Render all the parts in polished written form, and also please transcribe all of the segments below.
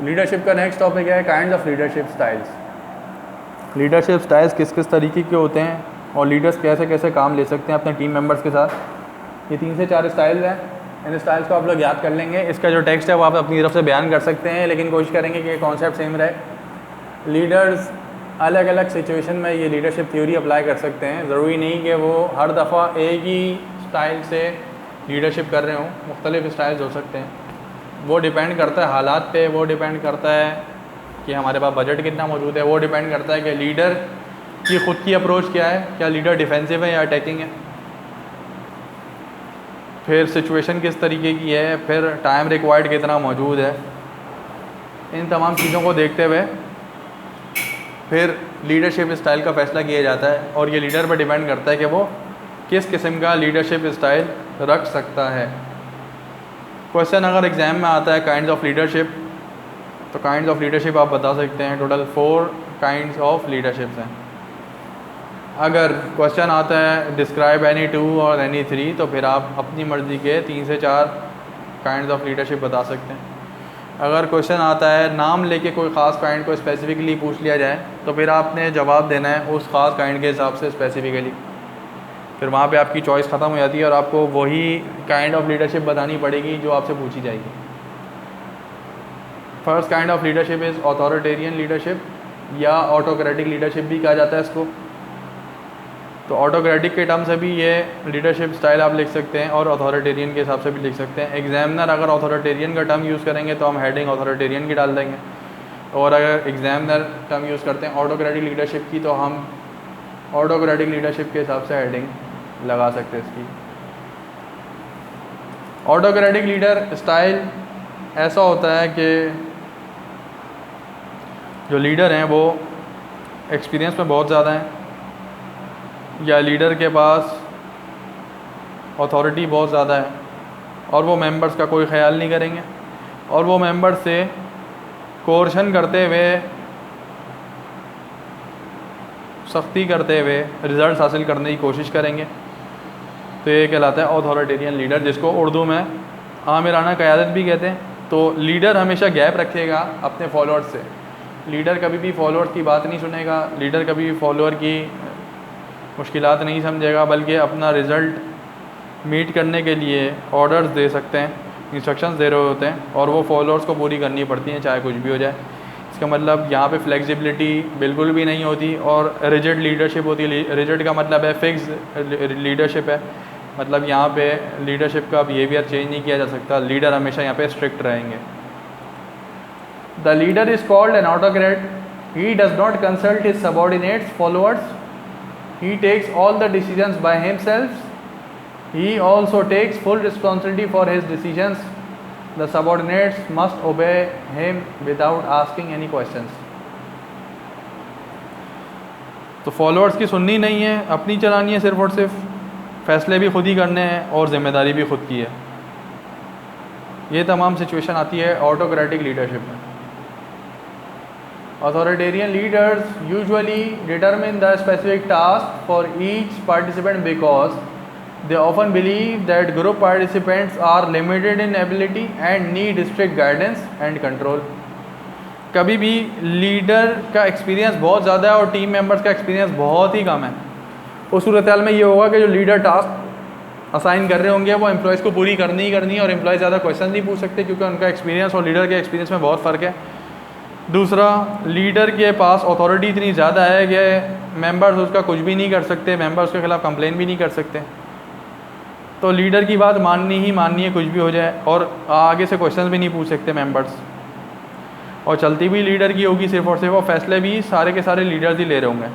Leadership का next topic है kind of leadership styles. Leadership styles किस किस तरीके के होते हैं और लीडर्स कैसे कैसे काम ले सकते हैं अपने टीम मेंबर्स के साथ। ये 3 से 4 स्टाइल हैं, इन स्टाइल्स को आप लोग याद कर लेंगे। इसका जो टेक्स्ट है वो आप अपनी तरफ से बयान कर सकते हैं, लेकिन कोशिश करेंगे कि कॉन्सेप्ट सेम रहे। लीडर्स अलग अलग सिचुएशन में ये लीडरशिप थ्योरी अप्लाई कर सकते हैं। ज़रूरी नहीं कि वो हर दफ़ा एक ही स्टाइल से लीडरशिप कर रहे हों, मुख्तलिफ स्टाइल्स हो सकते हैं। वो डिपेंड करता है हालात पे, वो डिपेंड करता है कि हमारे पास बजट कितना मौजूद है, वो डिपेंड करता है कि लीडर की ख़ुद की अप्रोच क्या है, क्या लीडर डिफेंसिव है या अटैकिंग है, फिर सिचुएशन किस तरीके की है, फिर टाइम रिक्वायर्ड कितना मौजूद है। इन तमाम चीज़ों को देखते हुए फिर लीडरशिप स्टाइल का फ़ैसला किया जाता है और ये लीडर पर डिपेंड करता है कि वो किस किस्म का लीडरशिप स्टाइल रख सकता है। क्वेश्चन अगर एग्ज़ाम में आता है काइंड्स ऑफ लीडरशिप, तो काइंड्स ऑफ लीडरशिप आप बता सकते हैं। टोटल 4 काइंड्स ऑफ लीडरशिप्स हैं। अगर क्वेश्चन आता है डिस्क्राइब एनी 2 और एनी 3, तो फिर आप अपनी मर्ज़ी के 3 से 4 काइंड्स ऑफ लीडरशिप बता सकते हैं। अगर क्वेश्चन आता है नाम लेके कोई ख़ास काइंड को स्पेसिफिकली पूछ लिया जाए, तो फिर आपने जवाब देना है उस ख़ास काइंड के हिसाब से स्पेसिफिकली। फिर वहाँ पे आपकी चॉइस ख़त्म हो जाती है और आपको वही काइंड ऑफ लीडरशिप बतानी पड़ेगी जो आपसे पूछी जाएगी। First kind of leadership is authoritarian leadership या ऑटोक्रेटिक लीडरशिप भी कहा जाता है इसको। तो ऑटोक्रेटिक के टर्म से भी ये लीडरशिप स्टाइल आप लिख सकते हैं और अथॉरिटेरियन के हिसाब से भी लिख सकते हैं। एग्जामिनर अगर अथॉरिटेरियन का टर्म यूज़ करेंगे तो हम हेडिंग अथॉरिटेरियन की डाल देंगे, और अगर एग्जामिनर टर्म यूज़ करते हैं ऑटोक्रेटिक लीडरशिप की, तो हम ऑटोक्रेटिक लीडरशिप के हिसाब से हेडिंग लगा सकते हैं इसकी। ऑटोक्रेटिक लीडर स्टाइल ऐसा होता है कि जो लीडर हैं वो एक्सपीरियंस में बहुत ज़्यादा हैं, या लीडर के पास अथॉरिटी बहुत ज़्यादा है और वो मेंबर्स का कोई ख्याल नहीं करेंगे और वो मेंबर्स से कोर्शन करते हुए, सख्ती करते हुए रिज़ल्ट हासिल करने की कोशिश करेंगे। तो ये कहलाता है अथॉरिटेरियन लीडर, जिसको उर्दू में आमिराना क़यादत भी कहते हैं। तो लीडर हमेशा गैप रखेगा अपने फॉलोअर्स से। लीडर कभी भी फॉलोअर्स की बात नहीं सुनेगा, लीडर कभी भी फॉलोअर की मुश्किलात नहीं समझेगा, बल्कि अपना रिज़ल्ट मीट करने के लिए ऑर्डर्स दे सकते हैं, इंस्ट्रक्शंस दे रहे होते हैं और वो फॉलोअर्स को पूरी करनी पड़ती हैं चाहे कुछ भी हो जाए। इसका मतलब यहाँ पे फ्लेक्सिबिलिटी बिल्कुल भी नहीं होती और रिजिड लीडरशिप होती है। रिजिड का मतलब है फिक्स लीडरशिप है, मतलब यहाँ पे लीडरशिप का बिहेवियर चेंज नहीं किया जा सकता। लीडर हमेशा यहाँ पे स्ट्रिक्ट रहेंगे। The leader is called an autocrat. He does not consult his subordinates followers. He takes all the decisions by himself. He also takes full responsibility for his decisions. The subordinates must obey him without asking any questions. तो followers की सुननी नहीं है, अपनी चलानी है सिर्फ और सिर्फ, फ़ैसले भी खुद ही करने हैं और ज़िम्मेदारी भी खुद की है। ये तमाम सिचुएशन आती है ऑटोक्रेटिक लीडरशिप में। Authoritarian leaders usually determine the specific task for each participant because they often believe that group participants are limited in ability and need strict guidance and control. कभी भी लीडर का experience बहुत ज़्यादा है और team members का experience बहुत ही कम है, उस सूरत हाल में ये होगा कि जो लीडर टास्क असाइन कर रहे होंगे वो एम्प्लॉयज़ को पूरी करनी ही करनी है और एम्प्लॉय ज़्यादा क्वेश्चन नहीं पूछ सकते क्योंकि उनका एक्सपीरियंस और लीडर के एक्सपीरियंस में बहुत फ़र्क है। दूसरा, लीडर के पास अथॉरिटी इतनी ज़्यादा है कि मेंबर्स उसका कुछ भी नहीं कर सकते, मेंबर्स के ख़िलाफ़ कंप्लेन भी नहीं कर सकते। तो लीडर की बात माननी ही माननी है कुछ भी हो जाए, और आगे से क्वेश्चंस भी नहीं पूछ सकते मेंबर्स, और चलती भी लीडर की होगी सिर्फ और सिर्फ, और फैसले भी सारे के सारे लीडर्स ही ले रहे होंगे।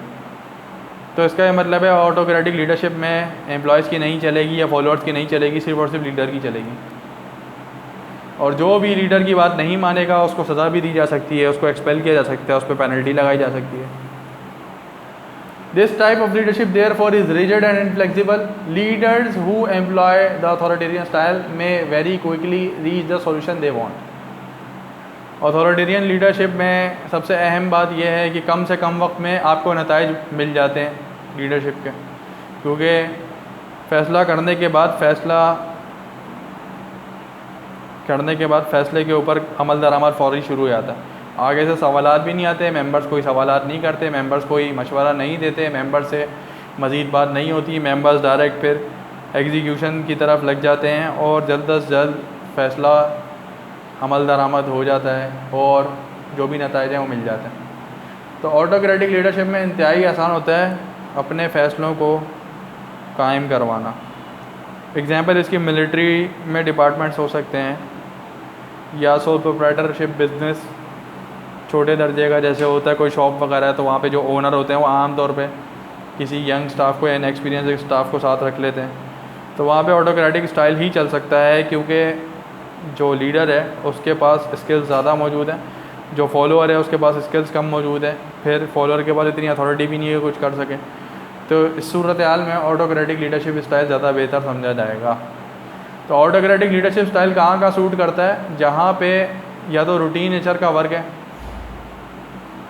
तो इसका ये मतलब है ऑटोक्रेटिक लीडरशिप में एम्प्लॉयज़ की नहीं चलेगी या फॉलोअर्स की नहीं चलेगी, सिर्फ और सिर्फ लीडर की चलेगी। और जो भी लीडर की बात नहीं मानेगा उसको सज़ा भी दी जा सकती है, उसको एक्सपेल किया जा सकता है, उस पर पेनल्टी लगाई जा सकती है। This type of leadership therefore is rigid and inflexible. Leaders who employ the authoritarian style में very quickly reach the solution they want. Authoritarian leadership में सबसे अहम बात यह है कि कम से कम वक्त में आपको नताइज मिल जाते हैं लीडरशिप के, क्योंकि फ़ैसला करने के बाद फ़ैसला करने के बाद फ़ैसले के ऊपर अमल दरामद फ़ौरी शुरू हो जाता है। आगे से सवालात भी नहीं आते, मेंबर्स कोई सवालात नहीं करते, मेंबर्स कोई मशवरा नहीं देते, मेंबर्स से मज़ीद बात नहीं होती, मेंबर्स डायरेक्ट फिर एग्जीक्यूशन की तरफ लग जाते हैं और जल्द अज जल्द फ़ैसला अमल दरामद हो जाता है और जो भी नताइज हैं वो मिल जाते हैं। तो ऑटोक्रेटिक लीडरशिप में इंतहाई आसान होता है अपने फ़ैसलों को कायम करवाना। एग्ज़ाम्पल इसकी मिलिट्री में डिपार्टमेंट्स हो सकते हैं या सोल प्रोप्राइटरशिप बिज़नेस छोटे दर्जे का जैसे होता है, कोई शॉप वगैरह है तो वहाँ पे जो ओनर होते हैं वो आम तौर पे किसी यंग स्टाफ को या इनएक्सपीरियंस स्टाफ को साथ रख लेते हैं। तो वहाँ पे ऑटोक्रेटिक स्टाइल ही चल सकता है क्योंकि जो लीडर है उसके पास स्किल्स ज़्यादा मौजूद हैं, जो फॉलोअर है उसके पास स्किल्स कम मौजूद है, फिर फॉलोअर के पास इतनी अथॉरिटी भी नहीं है कुछ कर सके। तो इस सूरत हाल में ऑटोक्रेटिक लीडरशिप स्टाइल ज़्यादा बेहतर समझा जाएगा। तो ऑटोक्रेटिक लीडरशिप स्टाइल कहाँ का सूट करता है? जहाँ पे या तो रूटीन नेचर का वर्क है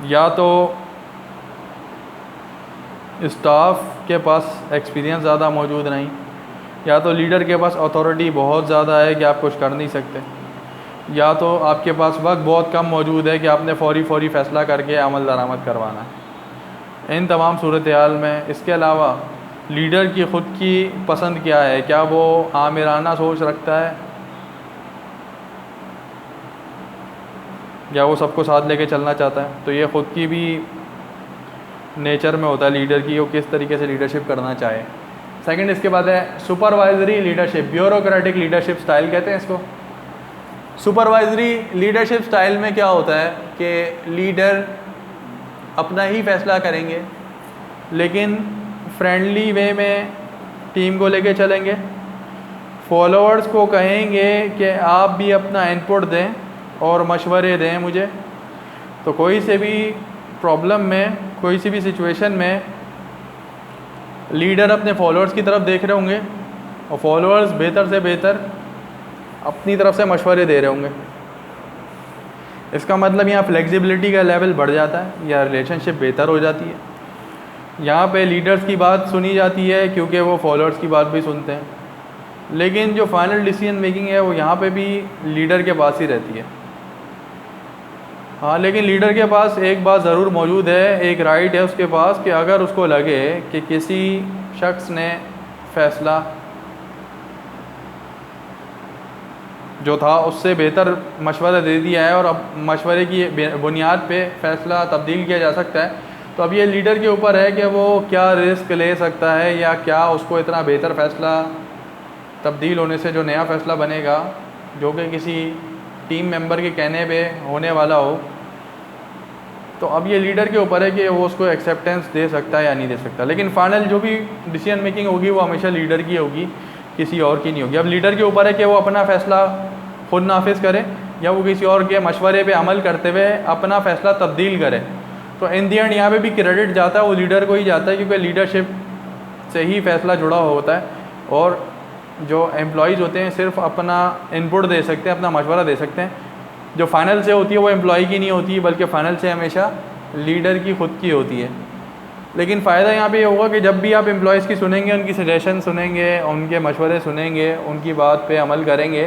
या तो स्टाफ के पास एक्सपीरियंस ज़्यादा मौजूद नहीं, या तो लीडर के पास अथॉरिटी बहुत ज़्यादा है कि आप कुछ कर नहीं सकते, या तो आपके पास वक्त बहुत कम मौजूद है कि आपने फ़ौरी फ़ैसला करके अमल दरामद करवाना है। इन तमाम सूरत हाल में इसके अलावा लीडर की ख़ुद की पसंद क्या है, क्या वो आमिराना सोच रखता है या वो सबको साथ लेके चलना चाहता है। तो ये ख़ुद की भी नेचर में होता है लीडर की, वो किस तरीके से लीडरशिप करना चाहे। सेकंड इसके बाद है supervisory leadership, bureaucratic leadership style कहते हैं इसको। सुपरवाइजरी लीडरशिप स्टाइल में क्या होता है कि लीडर अपना ही फ़ैसला करेंगे लेकिन फ्रेंडली वे में टीम को लेके चलेंगे, फॉलोअर्स को कहेंगे कि आप भी अपना इनपुट दें और मशवरे दें मुझे। तो कोई से भी प्रॉब्लम में, कोई सी भी सिचुएशन में लीडर अपने फॉलोअर्स की तरफ देख रहे होंगे और फॉलोअर्स बेहतर से बेहतर अपनी तरफ से मशवरे दे रहे होंगे। इसका मतलब यहाँ फ्लेक्सिबिलिटी का लेवल बढ़ जाता है या रिलेशनशिप बेहतर हो जाती है। यहाँ पे लीडर्स की बात सुनी जाती है क्योंकि वो फॉलोअर्स की बात भी सुनते हैं, लेकिन जो फाइनल डिसीजन मेकिंग है वो यहाँ पे भी लीडर के पास ही रहती है। हाँ, लेकिन लीडर के पास एक बात ज़रूर मौजूद है, एक राइट है उसके पास कि अगर उसको लगे कि किसी शख्स ने फ़ैसला जो था उससे बेहतर मशवरा दे दिया है और अब मशवरे की बुनियाद पे फ़ैसला तब्दील किया जा सकता है, तो अब ये लीडर के ऊपर है कि वो क्या रिस्क ले सकता है या क्या उसको इतना बेहतर फ़ैसला तब्दील होने से जो नया फ़ैसला बनेगा जो कि किसी टीम मेंबर के कहने पे होने वाला हो, तो अब ये लीडर के ऊपर है कि वो उसको एक्सेप्टेंस दे सकता है या नहीं दे सकता। लेकिन फाइनल जो भी डिसीजन मेकिंग होगी वो हमेशा लीडर की होगी, किसी और की नहीं होगी। अब लीडर के ऊपर है कि वो अपना फ़ैसला खुद नाफिज करे या वो किसी और के मशवरे पे अमल करते हुए अपना फ़ैसला तब्दील करे। तो इन दी एंड यहाँ पे भी क्रेडिट जाता है वो लीडर को ही जाता है क्योंकि लीडरशिप से ही फ़ैसला जुड़ा होता है और जो एम्प्लॉयज़ होते हैं सिर्फ अपना इनपुट दे सकते हैं, अपना मशवरा दे सकते हैं। जो फ़ाइनल से होती है वो एम्प्लॉय की नहीं होती बल्कि फ़ाइनल से हमेशा लीडर की ख़ुद की होती है। लेकिन फ़ायदा यहाँ पे ये होगा कि जब भी आप एम्प्लॉयज़ की सुनेंगे, उनकी सजेशन सुनेंगे, उनके मशवरे सुनेंगे, उनकी बात पे अमल करेंगे,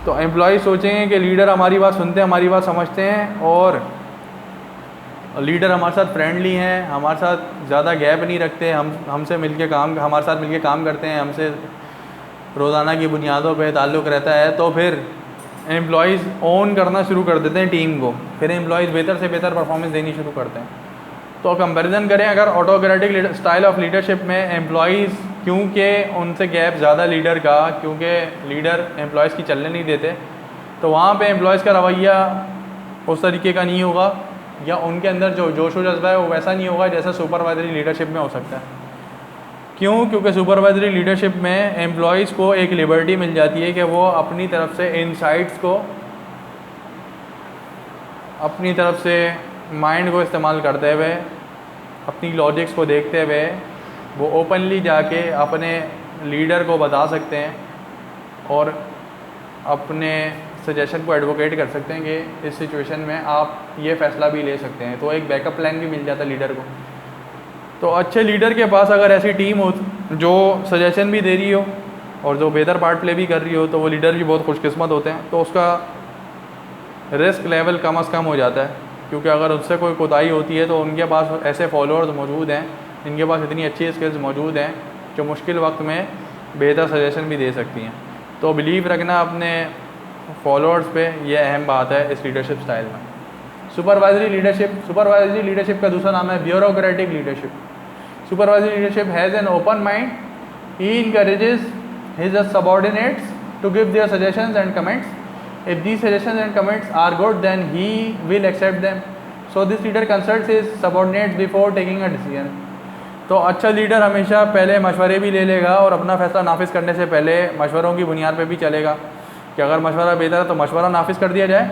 तो एम्प्लॉय सोचेंगे कि लीडर हमारी बात सुनते हैं, हमारी बात समझते हैं और लीडर हमारे साथ फ्रेंडली हैं, हमारे साथ ज़्यादा गैप नहीं रखते, हमसे मिलके काम, हमारे साथ मिलके काम करते हैं, हमसे रोज़ाना की बुनियादों पे ताल्लुक़ रहता है। तो फिर एम्प्लॉयज़ ओन करना शुरू कर देते हैं टीम को, फिर एम्प्लॉयज़ बेहतर से बेहतर परफॉर्मेंस देनी शुरू करते हैं। तो कंपैरिजन करें अगर ऑटोक्रेटिक स्टाइल ऑफ लीडरशिप में एम्प्लॉयज़, क्योंकि उनसे गैप ज़्यादा लीडर का, क्योंकि लीडर एम्प्लॉयज़ की चलने नहीं देते, तो वहाँ पे एम्प्लॉयज़ का रवैया उस तरीके का नहीं होगा या उनके अंदर जो जोश व जज्बा है वो वैसा नहीं होगा जैसा सुपरवाइजरी लीडरशिप में हो सकता है। क्यों? क्योंकि सुपरवाइजरी लीडरशिप में एम्प्लॉयज़ को एक लिबर्टी मिल जाती है कि वो अपनी तरफ से इनसाइट्स को, अपनी तरफ से माइंड को इस्तेमाल करते हुए, अपनी लॉजिक्स को देखते हुए वो ओपनली जाके अपने लीडर को बता सकते हैं और अपने सजेशन को एडवोकेट कर सकते हैं कि इस सिचुएशन में आप ये फ़ैसला भी ले सकते हैं। तो एक बैकअप प्लान भी मिल जाता है लीडर को। तो अच्छे लीडर के पास अगर ऐसी टीम हो जो सजेशन भी दे रही हो और जो बेहतर पार्ट प्ले भी कर रही हो तो वो लीडर भी बहुत खुशकिस्मत होते हैं, तो उसका रिस्क लेवल कम अज़ कम हो जाता है, क्योंकि अगर उससे कोई कोताही होती है तो उनके पास ऐसे फॉलोअर्स मौजूद हैं जिनके पास इतनी अच्छी स्किल्स मौजूद हैं जो मुश्किल वक्त में बेहतर सजेशन भी दे सकती हैं। तो बिलीव रखना अपने फॉलोअर्स पे, ये अहम बात है इस लीडरशिप स्टाइल में। सुपरवाइजरी लीडरशिप का दूसरा नाम है bureaucratic leadership. Supervisory leadership has an open mind, he encourages his subordinates to give their suggestions and comments. If these suggestions and comments are good, then he will accept them. So this leader consults his subordinates before taking a decision. तो अच्छा leader हमेशा पहले मशवरे भी ले लेगा और अपना फ़ैसला नाफिज करने से पहले मशवरों की बुनियाद पे भी चलेगा कि अगर मशवरा बेहतर है तो मशवरा नाफिज कर दिया जाए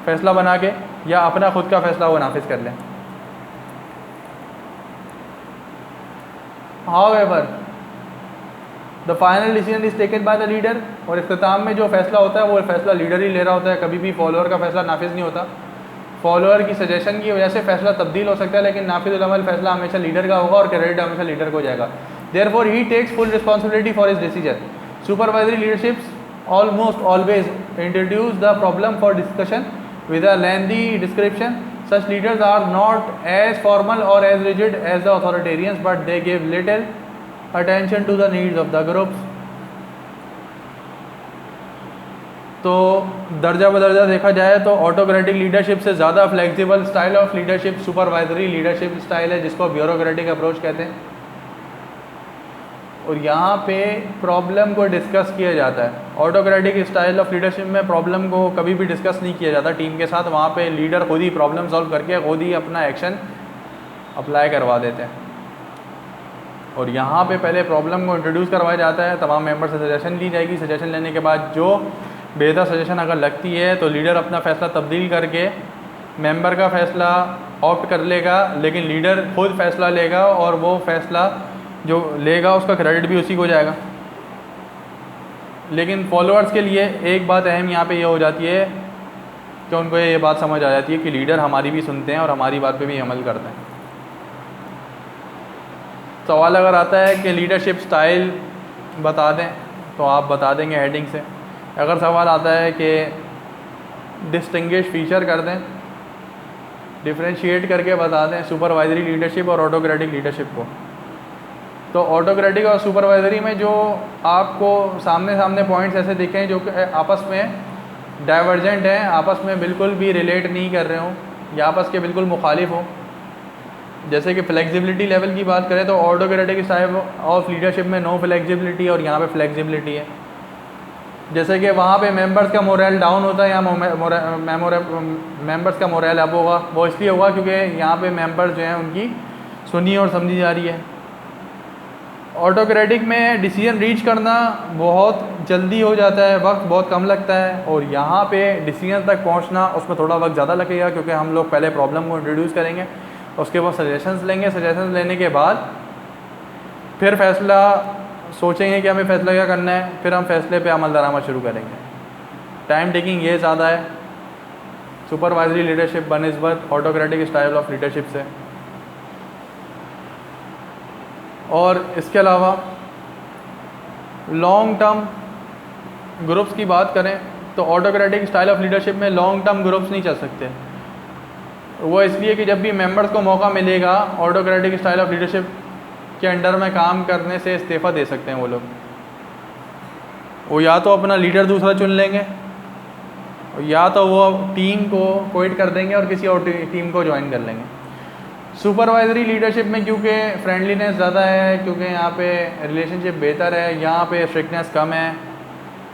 फ़ैसला बना के, या अपना खुद का फ़ैसला वो नाफिज कर लें। However, the final decision is taken by the leader. और इख्तिताम में जो फैसला होता है वो फैसला लीडर ही ले रहा होता है, कभी भी फॉलोअर का फैसला नाफिज नहीं होता। फॉलोअर की सजेशन की वजह से फैसला तब्दील हो सकता है, लेकिन नाफिजुल अमल फैसला हमेशा लीडर का होगा और क्रेडिट हमेशा लीडर को जाएगा। Therefore he takes full responsibility for his decision. Supervisory leaderships almost always introduce the problem for discussion with a lengthy description. Such leaders are not as formal or as rigid as the authoritarians, but they give little attention to the needs of the groups. तो दर्जा बदर्जा देखा जाए तो autocratic leadership से ज़्यादा flexible style of leadership supervisory leadership style है, जिसको bureaucratic approach कहते हैं। और यहाँ पे प्रॉब्लम को डिस्कस किया जाता है। ऑटोक्रेटिक स्टाइल ऑफ लीडरशिप में प्रॉब्लम को कभी भी डिस्कस नहीं किया जाता टीम के साथ, वहाँ पे लीडर खुद ही प्रॉब्लम सॉल्व करके खुद ही अपना एक्शन अप्लाई करवा देते हैं। और यहाँ पे पहले प्रॉब्लम को इंट्रोड्यूस करवाया जाता है, तमाम मेंबर से सजेशन ली जाएगी। सजेशन लेने के बाद जो बेहतर सजेशन अगर लगती है तो लीडर अपना फ़ैसला तब्दील करके मेंबर का फ़ैसला ऑप्ट कर लेगा, लेकिन लीडर खुद फ़ैसला लेगा और वो फ़ैसला जो लेगा उसका क्रेडिट भी उसी को जाएगा। लेकिन फॉलोअर्स के लिए एक बात अहम यहाँ पे ये हो जाती है कि उनको ये बात समझ आ जाती है कि लीडर हमारी भी सुनते हैं और हमारी बात पे भी अमल करते हैं। सवाल अगर आता है कि लीडरशिप स्टाइल बता दें तो आप बता देंगे हेडिंग से। अगर सवाल आता है कि डिस्टिंग्विश फीचर कर दें, डिफरेंशिएट करके बता दें सुपरवाइजरी लीडरशिप और ऑटोक्रेटिक लीडरशिप को, तो ऑटोक्रेटिक और सुपरवाइजरी में जो आपको सामने सामने पॉइंट्स ऐसे दिखें जो कि आपस में डाइवर्जेंट हैं, आपस में बिल्कुल भी रिलेट नहीं कर रहे हों या आपस के बिल्कुल मुखालिफ हों। जैसे कि फ्लेक्सिबिलिटी लेवल की बात करें तो ऑटोक्रेटिक स्टाइल ऑफ लीडरशिप में नो फ्लेक्सिबिलिटी और यहाँ पे फ्लेक्सिबिलिटी है। जैसे कि वहाँ पे मेंबर्स का मोरल डाउन होता है, यहाँ मेंबर्स का मोरल अप होगा। वो इसलिए होगा क्योंकि यहाँ पे मेंबर्स जो हैं उनकी सुनी और समझी जा रही है। ऑटोक्रेटिक में डिसीजन रीच करना बहुत जल्दी हो जाता है, वक्त बहुत कम लगता है, और यहाँ पे डिसीजन तक पहुँचना उसमें थोड़ा वक्त ज़्यादा लगेगा, क्योंकि हम लोग पहले प्रॉब्लम को इंट्रोड्यूस करेंगे, उसके बाद सजेशंस लेंगे, सजेशंस लेने के बाद फिर फैसला सोचेंगे कि हमें फ़ैसला क्या करना है, फिर हम फैसले पे अमल दरामद शुरू करेंगे। टाइम टेकिंग ये ज़्यादा है सुपरवाइजरी लीडरशिप बनिस्बत ऑटोक्रेटिक स्टाइल ऑफ लीडरशिप से। और इसके अलावा लॉन्ग टर्म ग्रुप्स की बात करें तो ऑटोक्रेटिक स्टाइल ऑफ लीडरशिप में लॉन्ग टर्म ग्रुप्स नहीं चल सकते। वो इसलिए कि जब भी मेंबर्स को मौका मिलेगा ऑटोक्रेटिक स्टाइल ऑफ लीडरशिप के अंडर में काम करने से इस्तीफ़ा दे सकते हैं वो लोग। वो या तो अपना लीडर दूसरा चुन लेंगे, या तो वो टीम को क्विट कर देंगे और किसी और टीम को ज्वाइन कर लेंगे। सुपरवाइजरी लीडरशिप में क्योंकि फ्रेंडलीनेस ज़्यादा है, क्योंकि यहाँ पे रिलेशनशिप बेहतर है, यहाँ पे स्ट्रिक्टनेस कम है,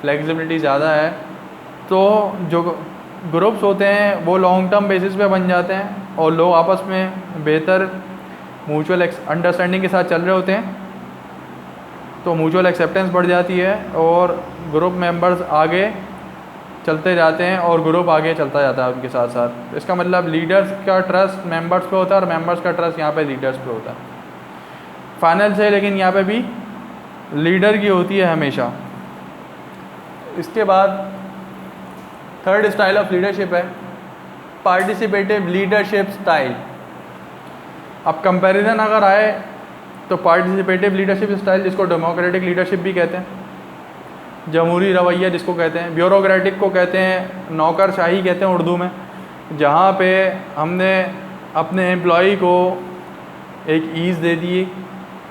फ्लेक्सिबिलिटी ज़्यादा है, तो जो ग्रुप्स होते हैं वो लॉन्ग टर्म बेसिस पे बन जाते हैं और लोग आपस में बेहतर म्यूचुअल अंडरस्टैंडिंग के साथ चल रहे होते हैं, तो म्यूचुअल एक्सेप्टेंस बढ़ जाती है और ग्रुप मेंबर्स आगे चलते जाते हैं और ग्रुप आगे चलता जाता है उनके साथ साथ। इसका मतलब लीडर्स का ट्रस्ट मेंबर्स पे होता है और मेंबर्स का ट्रस्ट यहाँ पे लीडर्स पे होता है। फाइनल से लेकिन यहाँ पे भी लीडर की होती है हमेशा। इसके बाद थर्ड स्टाइल ऑफ लीडरशिप है पार्टिसिपेटिव लीडरशिप स्टाइल। अब कंपैरिजन अगर आए तो पार्टिसिपेटिव लीडरशिप स्टाइल, जिसको डेमोक्रेटिक लीडरशिप भी कहते हैं, जमहूरी रवैया जिसको कहते हैं, ब्यूरोक्रेटिक को कहते हैं नौकरशाही कहते हैं उर्दू में, जहाँ पे हमने अपने एम्प्लॉई को एक ईज़ दे दी,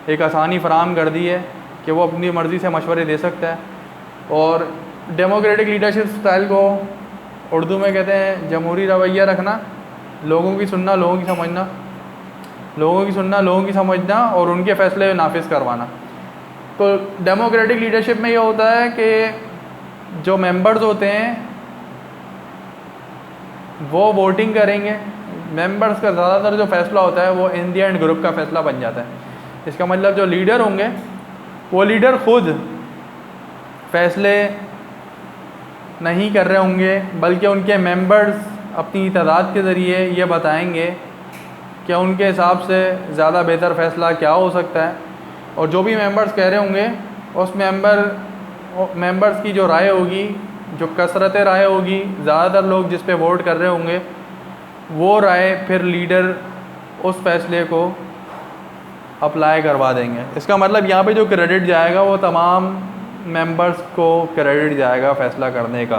एक आसानी फ़राहम कर दी है कि वो अपनी मर्ज़ी से मशवरे दे सकता है। और डेमोक्रेटिक लीडरशिप स्टाइल को उर्दू में कहते हैं जमहूरी रवैया रखना, लोगों की सुनना, लोगों की समझना, लोगों की सुनना, लोगों की समझना और उनके फ़ैसले नाफिज करवाना। तो डेमोक्रेटिक लीडरशिप में ये होता है कि जो मेंबर्स होते हैं वो वोटिंग करेंगे, मेंबर्स का ज़्यादातर जो फ़ैसला होता है वो इन द एंड ग्रुप का फ़ैसला बन जाता है। इसका मतलब जो लीडर होंगे वो लीडर खुद फ़ैसले नहीं कर रहे होंगे, बल्कि उनके मेंबर्स अपनी तादाद के ज़रिए ये बताएंगे कि उनके हिसाब से ज़्यादा बेहतर फ़ैसला क्या हो सकता है। और जो भी मेंबर्स कह रहे होंगे उस मेंबर्स की जो राय होगी, जो कसरत राय होगी, ज़्यादातर लोग जिस पे वोट कर रहे होंगे वो राय फिर लीडर उस फैसले को अप्लाई करवा देंगे। इसका मतलब यहाँ पे जो क्रेडिट जाएगा वो तमाम मेंबर्स को क्रेडिट जाएगा फ़ैसला करने का।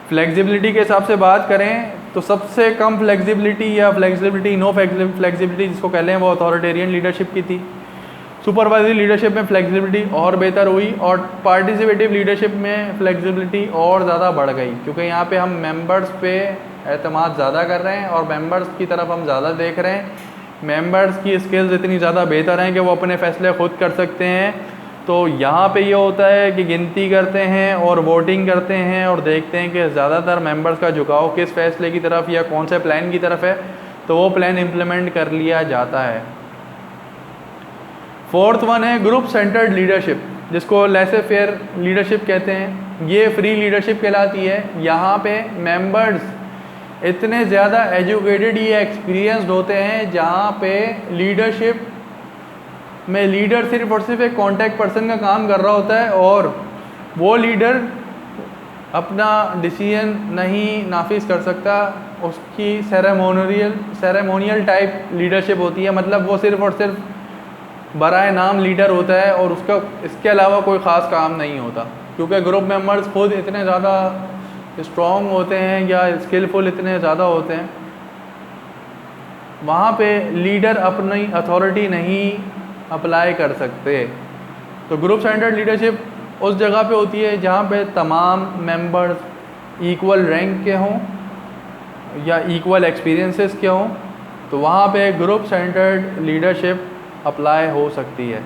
फ्लेक्सिबिलिटी के हिसाब से बात करें तो सबसे कम फ्लेक्सिबिलिटी या नो फ्लेक्सिबिलिटी जिसको कहते हैं वो अथॉरिटेरियन लीडरशिप की थी। सुपरवाइजरी लीडरशिप में फ्लेक्सिबिलिटी और बेहतर हुई और पार्टिसिपेटिव लीडरशिप में फ्लेक्सिबिलिटी और ज़्यादा बढ़ गई, क्योंकि यहाँ पे हम मेंबर्स पे एतमाद ज़्यादा कर रहे हैं और मेंबर्स की तरफ हम ज़्यादा देख रहे हैं। मेंबर्स की स्किल्स इतनी ज़्यादा बेहतर हैं कि वो अपने फ़ैसले खुद कर सकते हैं। तो यहाँ पे ये होता है कि गिनती करते हैं और वोटिंग करते हैं और देखते हैं कि ज़्यादातर मेंबर्स का झुकाव किस फैसले की तरफ या कौन से प्लान की तरफ है, तो वो प्लान इम्प्लीमेंट कर लिया जाता है। फोर्थ वन है ग्रुप सेंटर्ड लीडरशिप, जिसको लेसे फेयर लीडरशिप कहते हैं। ये फ्री लीडरशिप कहलाती है। यहाँ पे मेंबर्स इतने ज़्यादा एजुकेटेड या एक्सपीरियंस्ड होते हैं जहाँ पे लीडरशिप में लीडर सिर्फ और सिर्फ एक कॉन्टैक्ट पर्सन का काम कर रहा होता है और वो लीडर अपना डिसीजन नहीं नाफिज कर सकता। उसकी सेरेमोनियल टाइप लीडरशिप होती है, मतलब वो सिर्फ और सिर्फ बराए नाम लीडर होता है और उसका इसके अलावा कोई ख़ास काम नहीं होता, क्योंकि ग्रुप मेंबर्स खुद इतने ज़्यादा स्ट्रॉन्ग होते हैं या स्किलफुल इतने ज़्यादा होते हैं, वहाँ पे लीडर अपनी अथॉरिटी नहीं अप्लाई कर सकते। तो ग्रुप सेंटर्ड लीडरशिप उस जगह पे होती है जहाँ पे तमाम मेंबर्स इक्वल रैंक के हों या इक्वल एक्सपीरियंसेस के हों, तो वहाँ पे ग्रुप सेंटर्ड लीडरशिप अप्लाई हो सकती है।